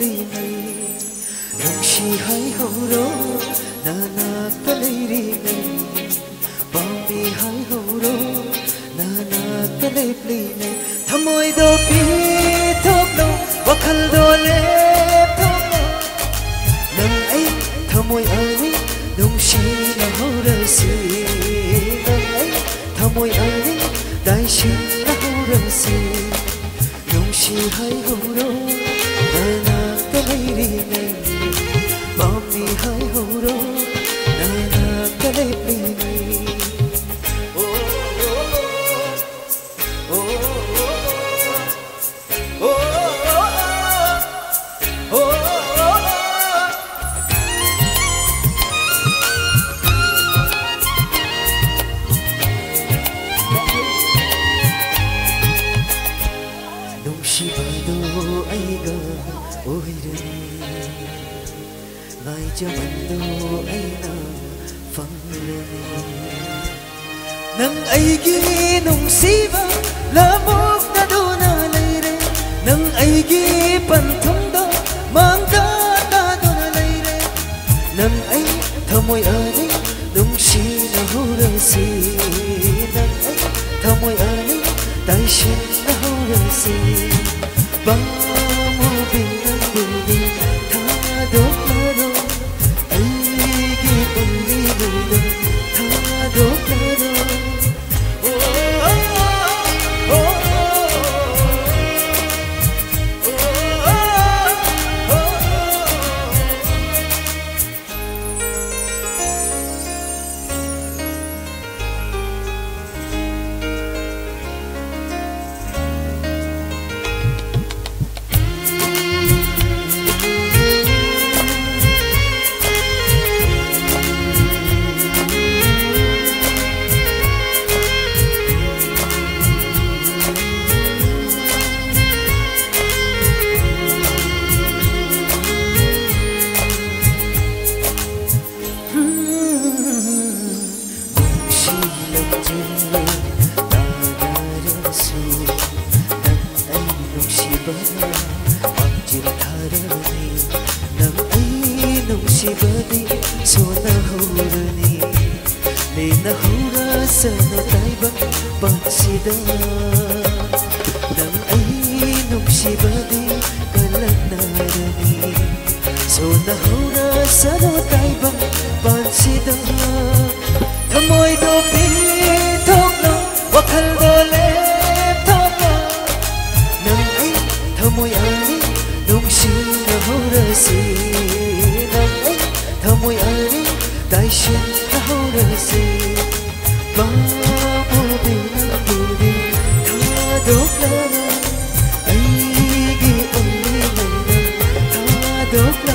ꯂꯩꯔꯤꯉꯩ ꯅꯨꯡꯁꯤ ꯍꯥꯏꯍꯧꯔꯣ ꯅꯅꯥꯛꯇ ꯂꯩꯔꯤꯉꯩ ꯄꯥꯝꯃꯤ ꯍꯥꯏꯍꯧꯔꯣ ꯅꯅꯥꯛꯇ ꯂꯩꯔꯤꯉꯩ ꯊꯃꯣꯏꯗꯣ ꯄꯤꯊꯣꯛꯂꯣ ꯋꯥꯈꯜꯗꯣ ꯂꯦꯞꯊꯣꯛꯂꯣ ꯅꯪ ꯑꯩ ꯊꯃꯣꯏ ꯑꯅꯤ ꯅꯨꯡꯁꯤꯅꯍꯧꯔꯁꯤ ꯅꯪ ꯑꯩ ꯊꯃꯣꯏ ꯑꯅꯤ ꯗꯥꯏꯁꯤꯟꯅꯍꯧꯔꯁꯤ ꯅꯨꯡꯁꯤ ꯍꯥꯏꯍꯧꯔꯣ ꯅꯅꯥꯛꯇ ꯂꯩꯔꯤꯉꯩ ꯄꯥꯝꯃꯤ ꯍꯥꯏꯍꯧꯔꯣ ꯅꯅꯥꯛꯇ ꯂꯩꯔꯤꯉꯩ ꯅꯨꯡꯁꯤꯕꯗꯣ ꯑꯩꯒ ꯑꯣꯏꯔꯅꯤ ꯉꯥꯏꯖꯕꯗꯣ ꯑꯩꯅ ꯐꯪꯂꯅꯤ ꯅꯪ ꯑꯩꯒꯤ ꯅꯨꯡꯁꯤꯕ ꯂꯥꯃꯣꯛꯅꯗꯨꯅ ꯂꯩꯔꯦ ꯅꯪ ꯑꯩꯒꯤ ꯄꯟꯊꯨꯡꯗ ꯃꯥꯡꯗ ꯇꯥꯗꯨꯅ ꯂꯩꯔꯦ ꯅꯪ ꯑꯩ ꯊꯃꯣꯏ ꯑꯅꯤ ꯅꯨꯡꯁꯤꯅꯍꯧꯔꯁꯤ ꯅꯪ ꯑꯩ ꯊꯃꯣꯏ ꯑꯅꯤ ꯗꯥꯏꯁꯤꯟꯅꯍꯧꯔꯁꯤ ꯄꯥꯝꯃꯨꯕꯤ ꯅꯪꯕꯨꯗꯤ ꯊꯥꯗꯣꯛꯂꯔꯣ ꯑꯩꯒꯤ ꯄꯨꯟꯕꯤꯗꯨꯗ ꯊꯥꯗꯣꯛꯂꯔꯣ nang ay nungsibadi sonahurani linahura sa nataybang pagsida nang ay nungsibadi kalanarani sonahura sa nataybang pagsida thamoy do pitok no wakal do leptok no nang ay thamoy ani nungshinahurasi nang ay thamoy ani daishinahurasi babubi nabudi thadoklara aigi only nang thadoklara